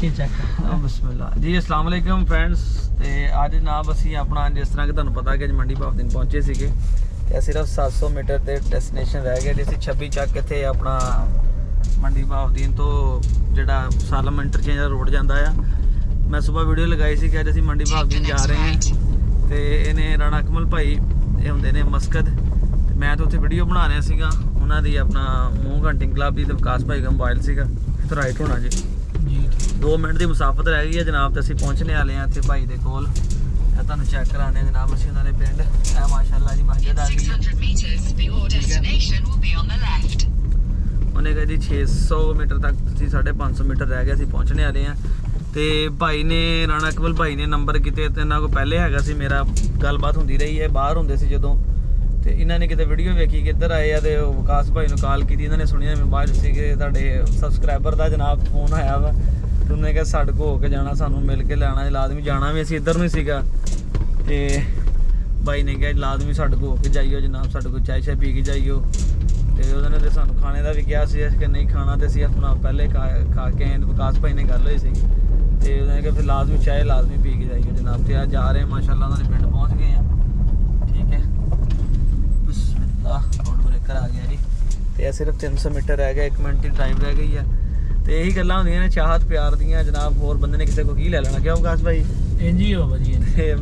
नीचे चेक बिस्मिल्लाह जी। अस्सलाम वालेकुम फ्रेंड्स। ते अज जनाब असी अपना जिस तरह कि तुहानू पता कि मंडी भावदीन पहुंचे सीगे ते सिर्फ 700 मीटर ते डेस्टिनेशन रह गया जी। असी 26 ਚੱਕ इत्थे अपना मंडी भावदीन तो जिहड़ा सालम इंटरचेंज रोड जांदा आ। मैं सुबह वीडियो लगाई सी कि अज असी मंडी भावदीन जा रहे हैं ते इहने राणा अकमल भाई ये हुंदे ने मस्कद ते मैं तो उत्थे वीडियो बना रहा सीगा उन्हां दी अपना मूंह हंटिंग क्लब दी ते विकास भाई का मोबाइल सीगा इत्थे राइट होना जी। 2 मिनट की मुसाफत रह गई है जनाब। तो असी पहुँचने वाले हैं इतने भाई के कोल तुहानू चेक कराने जनाब असी उन्होंने पिंड है माशाअल्लाह जी मस्जिद आ गई उन्हें कहा जी 600 मीटर तक 550 मीटर रह गया असी पहुँचने वाले हैं। तो भाई ने राणा अकमल भाई ने नंबर किते तो इन्हों को पहले हैगा सी मेरा गलबात होंदी रही है बाहर होंदे सी जदों तो इन्होंने कितने वीडियो वेखी कि इधर आए तो विकास भाई ने कॉल की इन्होंने सुनिया मैं बाद सी कि तुहाडे सबसक्राइबर का जनाब फोन आया वा तो उन्हें कहा साढ़े को होके जाना सानू मिल के लाना लाजमी जाना भी असी इधर नहीं सीगा ते भाई ने कहा लाजमी साढ़े को होके जाइयो जनाब साढ़े को चाय शाय पी के जाइयो तो उन्होंने तो सानू खाने का भी कहा कि नहीं खाना तो असी अपना पहले खा के आए विकास भाई ने गल हुई सी तो उन्होंने कहा फिर लाजमी चाय लाजमी पी के जाइयो जनाब। तो आज जा रहे हैं माशाअल्लाह उन्होंने पिंड पहुँच गए हैं। ठीक है रोड ब्रेकर आ गया जी। तो सिर्फ 300 मीटर रह गया 1 मिनट की ड्राइव रह गई है। तो यही गल्लां होंदियां ने चाहत प्यार दियां जनाब। होर बंदे ने किसी को की ले लेना क्यों विकास भाई इंज ही हो भाजी।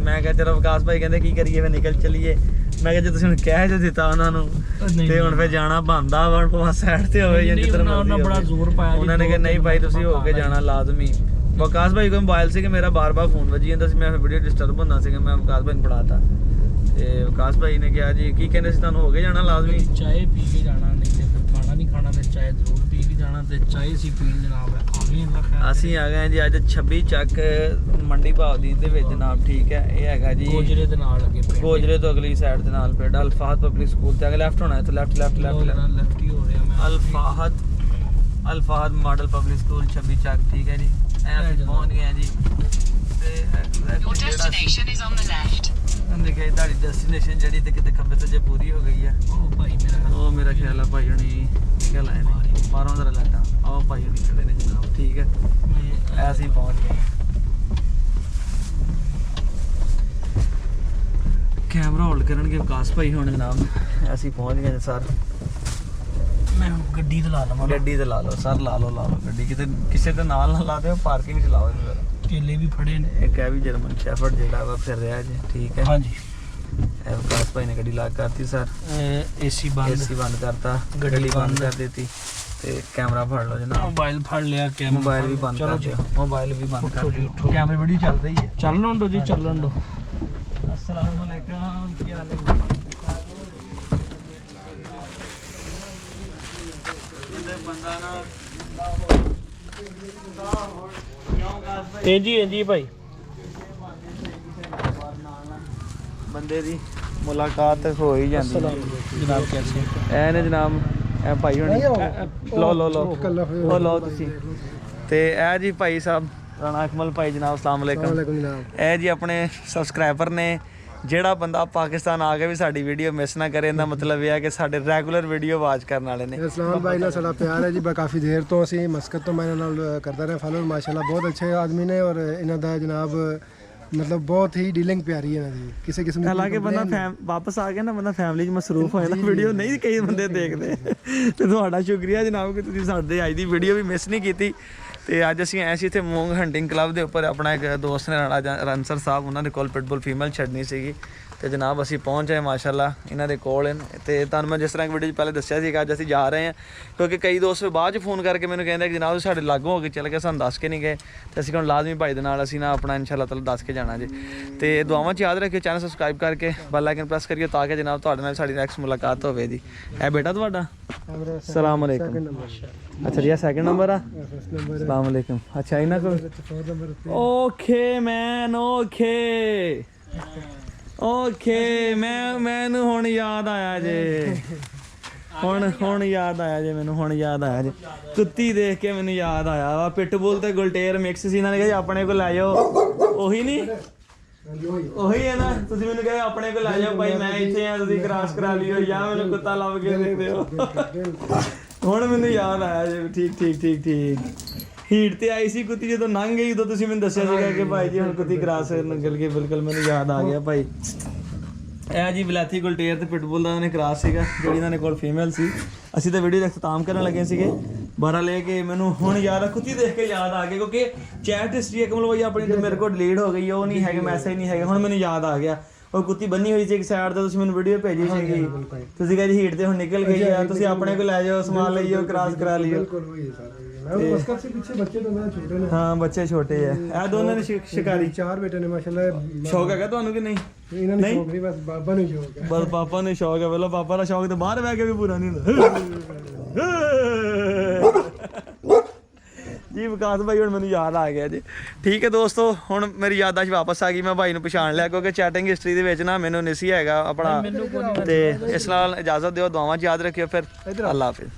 मैं कहा चलो विकास भाई कहते की करिए फिर निकल चलीए। मैं कहा जो तुसीं हुण कह जो दिता उन्होंने ते हुण फिर जाना बनदा वा भावें साइड ते होवे जां जिधर मर्जी बड़ा जोर पाया उन्होंने कहा नहीं भाई तुसीं हो के जाना लाजमी। विकास भाई को मोबाइल से कि मेरा बार बार फोन बजी जाता सी मैं वीडियो डिस्टर्ब होंदा सी मैं विकास भाई ने पढ़ाता ते विकास भाई ने कहा जी की कहंदे सी तुहानू हो के जाना लाजमी चाय पी के जाना नहीं ते फिर खाना नहीं खाना ते चाय जरूर पी के जाना ते चाय सी पीन जनाब आ गए हैं खैर ਅਸੀਂ ਆ ਗਏ ਜੀ ਅੱਜ 26 ਚੱਕ ਮੰਡੀ ਭਾਵਦੀਨ ਦੇ ਵਿੱਚ ਜਨਾਬ। ਠੀਕ ਹੈ ਇਹ ਹੈਗਾ ਜੀ ਗੋਜਰੇ ਦੇ ਨਾਲ ਅੱਗੇ ਪਿੰਡ ਗੋਜਰੇ ਤੋਂ ਅਗਲੀ ਸਾਈਡ ਦੇ ਨਾਲ ਪਿੰਡ ਅਲਫਾਹਦ ਪਬਲਿਕ ਸਕੂਲ ਤੇ ਅਗੇ ਲੈਫਟ ਹੋਣਾ ਹੈ ਤੇ ਲੈਫਟ ਲੈਫਟ ਹੀ ਹੋ ਰਿਹਾ ਮੈਂ ਅਲਫਾਹਦ ਮਾਡਲ ਪਬਲਿਕ ਸਕੂਲ 26 ਚੱਕ। ਠੀਕ ਹੈ ਜੀ ਅਸੀਂ ਪਹੁੰਚ ਗਏ ਹਾਂ ਜੀ ਤੇ Your destination is on the left. ਦੇਖਿਆ ਤੁਹਾਡੀ ਡੈਸਟੀਨੇਸ਼ਨ ਜਿਹੜੀ ਤੇ ਕਿਤੇ ਖੱਬੇ ਸੱਜੇ ਪੂਰੀ ਹੋ ਗਈ ਹੈ। ਉਹ ਮੇਰਾ ਖਿਆਲ ਆ ਭਾਈ ਹੁਣੀ ਨਿਕਲ ਆਏ ਨੇ ਬਾਹਰੋਂ ਦਾ ਲਾਟਾ ਆਹ ਭਾਈ ਹੁਣੀ ਖੜੇ ਨੇ ਜਨਾਬ। ਠੀਕ ਹੈ ਐਸੇ ਹੀ ਪਹੁੰਚ ਗਏ। कैमरा होल्ड करनगे विकास भाई हुण जनाब ऐसे ही पहुंच गए सर। मैं गड्डी ते ला लवां गड्डी ते ला लो सर ला लो गड्डी किते किसी दे नाल ना ला दिओ पार्किंग च लाओ केले भी फड़े ने एक है भी जर्मन शेफर्ड जेड़ा वा फिर रहा जी। ठीक है हां जी विकास भाई ने गड्डी लॉक करती सर एसी बंद करता गड्डी बंद कर देती ते कैमरा फड़ लो जनाब मोबाइल फड़ लिया कैमरा मोबाइल भी बंद कर दियो मोबाइल भी बंद कर दियो उठो। कैमरे वीडियो चल रही है चलन दो जी चलन दो। अस्सलाम वालेकुम क्या हाल है जी भाई ਬੰਦੇ ਦੀ ਮੁਲਾਕਾਤ ਹੋ ਹੀ ਜਾਂਦੀ ਹੈ जनाब कैसे ਐ ਨੇ ਜਨਾਬ ਐ ਭਾਈ ਹੋਣੀ ਲੋ ਲੋ ਤੁਸੀਂ ਤੇ ਇਹ ਜੀ ਭਾਈ ਸਾਹਿਬ ਰਾਣਾ ਅਕਮਲ ਭਾਈ ਜਨਾਬ अस्सलाम वालेकुम ਇਹ ਜੀ ਆਪਣੇ ਸਬਸਕ੍ਰਾਈਬਰ ਨੇ ਜਿਹੜਾ ਬੰਦਾ ਪਾਕਿਸਤਾਨ ਆ ਕੇ ਵੀ ਸਾਡੀ ਵੀਡੀਓ ਮਿਸ ਨਾ ਕਰੇ ਇਹਦਾ ਮਤਲਬ ਇਹ ਹੈ ਕਿ ਸਾਡੇ ਰੈਗੂਲਰ ਵੀਡੀਓ ਵਾਚ ਕਰਨ ਵਾਲੇ ਨੇ। ਇਸਲਾਮ ਭਾਈ ਨਾਲ ਸਾਡਾ ਪਿਆਰ ਹੈ ਜੀ ਕਾਫੀ ਦੇਰ ਤੋਂ ਅਸੀਂ ਮਸਕਤ ਤੋਂ ਮੈਂ ਇਹਨਾਂ ਨਾਲ ਕਰਦਾ ਰਿਹਾ ਫਾਲੋ ਮਾਸ਼ਾਅੱਲਾ ਬਹੁਤ ਅੱਛੇ ਆਦਮੀ ਨੇ ਔਰ ਇਹਨਾਂ ਦਾ ਜਨਾਬ मतलब बहुत ही डीलिंग प्यारी है ना जी किसी किस्म की हालांकि बंदा वापस आ गया ना बंदा फैमिली च मसरूफ होया ना वीडियो नहीं कई बंदे देखते ते तुहाडा शुक्रिया जनाब कि तुसीं साडे अज दी वीडियो भी मिस नहीं कीती। ਤੇ ਅੱਜ ਅਸੀਂ ਐਸੀ ਇੱਥੇ ਮੂੰਗ ਹੰਟਿੰਗ ਕਲੱਬ ਦੇ ਉੱਪਰ ਆਪਣਾ ਇੱਕ ਦੋਸਤ ਨੇ ਰਾਣਾ ਰਣਸਰ ਸਾਹਿਬ ਉਹਨਾਂ ਦੇ ਕੋਲ ਪਿਟਬੁਲ ਫੀਮੇਲ ਛੱਡਣੀ ਸੀਗੀ ਤੇ ਜਨਾਬ ਅਸੀਂ ਪਹੁੰਚ ਆਏ ਮਾਸ਼ਾਅੱਲਾ ਇਹਨਾਂ ਦੇ ਕੋਲ ਤੇ ਤੁਹਾਨੂੰ ਮੈਂ ਜਿਸ ਤਰ੍ਹਾਂ ਵੀਡੀਓ 'ਚ ਪਹਿਲੇ ਦੱਸਿਆ ਸੀ ਕਿ ਅੱਜ ਅਸੀਂ ਜਾ ਰਹੇ ਹਾਂ ਕਿਉਂਕਿ ਕਈ ਦੋਸਤ ਬਾਅਦ 'ਚ ਫੋਨ ਕਰਕੇ ਮੈਨੂੰ ਕਹਿੰਦੇ ਕਿ ਜਨਾਬ ਸਾਡੇ ਲਾਗੋਂ ਹੋ ਕੇ ਚੱਲ ਗਏ ਸਾਨੂੰ ਦੱਸ ਕੇ ਨਹੀਂ ਗਏ ਤੇ ਅਸੀਂ ਹੁਣ ਲਾਜ਼ਮੀ ਭਾਈ ਦੇ ਨਾਲ ਅਸੀਂ ਨਾ ਆਪਣਾ ਇਨਸ਼ਾਅੱਲਾ ਤਾਲਾ ਦੱਸ ਕੇ ਜਾਣਾ ਜੀ। ਤੇ ਦੁਆਵਾਂ 'ਚ ਯਾਦ ਰੱਖਿਓ ਚੈਨਲ ਸਬਸਕ੍ਰਾਈਬ ਕਰਕੇ ਬੈਲ ਆਈਕਨ ਪ੍ਰੈਸ ਕਰਿਓ ਤਾਂ ਕਿ ਜਨਾਬ ਤੁਹਾਡੇ ਨਾਲ ਸਾਡੀ ਨੈਕਸਟ ਮੁਲਾਕਾਤ ਹੋਵੇ ਜੀ। ਇਹ ਬੇਟਾ ਤੁਹਾਡਾ अस्सलाम वालेकुम अच्छा जी सेकंड नंबर आ अस्सलाम वालेकुम अच्छा इना को ओके मैन ओके मैनू हुण याद आया जे हुण याद आया जे मैनू हुण याद आया जे कुत्ती देख के मैनू याद आया वा पिटबुल ते गुलटेर मिक्स सी इन्हां ने कहा अपने को लै जाओ ओही नहीं ਉਹੀ ਹੈ ਨਾ ਤੁਸੀਂ ਮੈਨੂੰ ਕਹੇ ਆਪਣੇ ਕੋਲ ਲੈ ਜਾਓ ਭਾਈ ਮੈਂ ਇੱਥੇ ਆ ਤੁਸੀਂ ਕ੍ਰਾਸ ਕਰਾ ਲਿਓ ਜਾਂ ਮੈਨੂੰ ਕੁੱਤਾ ਲੱਭ ਕੇ ਦੇ ਦਿਓ ਹੁਣ ਮੈਨੂੰ ਯਾਦ ਆਇਆ ਜੀ ਠੀਕ ਹੀਟ ਤੇ ਆਈ ਸੀ ਕੁੱਤੀ, ਜਦੋਂ ਲੰਘ ਗਈ ਉਦੋਂ ਤੁਸੀਂ ਮੈਨੂੰ ਦੱਸਿਆ ਸੀਗਾ ਕਿ ਭਾਈ ਜੀ ਹੁਣ ਕੁੱਤੀ ਕ੍ਰਾਸ ਨਿਕਲ ਗਈ। ਬਿਲਕੁਲ ਮੈਨੂੰ ਯਾਦ ਆ ਗਿਆ ਭਾਈ। ਇਹ ਜੀ ਵਲੈਥੀ ਗੁਲਟੇਰ ਤੇ ਪਿਟਬੁਲ ਦਾ ਉਹਨੇ ਕ੍ਰਾਸ ਸੀਗਾ, ਜਿਹੜੀ ਇਹਨਾਂ ਨੇ ਕੋਲ ਫੀਮੇਲ ਸੀ। ਅਸੀਂ ਤਾਂ ਵੀਡੀਓ ਦਾ ਇਖਤਤਾਮ ਕਰਨ ਲੱਗੇ ਸੀਗੇ 12 ਲੈ ਕੇ। ਮੈਨੂੰ ਹੁਣ ਯਾਦ ਆ, ਕੁੱਤੀ ਦੇਖ ਕੇ ਯਾਦ ਆ ਗਿਆ, ਕਿਉਂਕਿ ਚੈਟ ਹਿਸਟਰੀ ਹੈ ਕਮਲ ਭਾਈ ਆਪਣੀ ਤੇ ਮੇਰੇ ਕੋਲ ਡਿਲੀਟ ਹੋ ਗਈ, ਉਹ ਨਹੀਂ ਹੈਗੇ, ਮੈਸੇਜ ਨਹੀਂ ਹੈਗੇ। ਹੁਣ ਮੈਨੂੰ ਯਾਦ ਆ ਗਿਆ ਉਹ ਕੁੱਤੀ ਬੰਨੀ ਹੋਈ ਸੀ ਇੱਕ ਸਾਈਡ ਤੇ, ਤੁਸੀਂ ਮੈਨੂੰ ਵੀਡੀਓ ਭੇਜੀ ਸੀਗੀ। ਤੁਸੀਂ ਕਹਿੰਦੇ ਹੀਟ ਤੇ ਹੁਣ ਨਿਕਲ ਗਈ ਆ, ਤੁਸੀਂ ਆਪਣੇ ਕੋਲ ਲੈ ਜਾਓ, ਸਮਾਨ ਲਈਓ, ਕ੍ਰਾਸ ਕਰਾ ਲਿਓ। बिल्कुल वही है सारा। मैं मस्कत से पीछे बच्चे तो मेरे छोटे ने। ਹਾਂ ਬੱਚੇ ਛੋਟੇ ਆ। ਇਹ ਦੋਨਾਂ ਨੇ ਸ਼ਿਕਾਰੀ। 4 बेटे ने माशाल्लाह। ਸ਼ੌਕ ਹੈਗਾ ਤੁਹਾਨੂੰ ਕਿ ਨਹੀਂ? इन्होंने शौक नहीं, बस बाबा ने शौक है। ਬਸ ਪਾਪਾ ਨੂੰ ਸ਼ੌਕ ਹੈ। ਪਹਿਲਾਂ ਪਾਪਾ ਦਾ ਸ਼ੌਕ ਤੇ ਬਾਹਰ ਬਹਿ ਕੇ ਵੀ ਪੂਰਾ ਨਹੀਂ ਹੁੰਦਾ ਜੀ। ਵਿਕਾਸ ਭਾਈ ਹੁਣ ਮੈਨੂੰ ਯਾਦ ਆ ਗਿਆ ਜੀ। ਠੀਕ ਹੈ ਦੋਸਤੋ, ਹੁਣ ਮੇਰੀ ਯਾਦਾਸ਼ਤ ਵਾਪਸ ਆ ਗਈ। ਮੈਂ ਭਾਈ ਨੂੰ ਪਛਾਣ ਲਿਆ, ਕਿਉਂਕਿ ਚੈਟਿੰਗ ਹਿਸਟਰੀ ਦੇ ਵਿੱਚ ਨਾ ਮੈਨੂੰ ਨਹੀਂ ਸੀ ਹੈਗਾ ਆਪਣਾ। ਤੇ ਇਸ ਨਾਲ ਇਜਾਜ਼ਤ ਦਿਓ, ਦੁਆਵਾਂ 'ਚ ਯਾਦ ਰੱਖਿਓ। ਫਿਰ ਅੱਲਾ ਹਾਫਿਜ਼।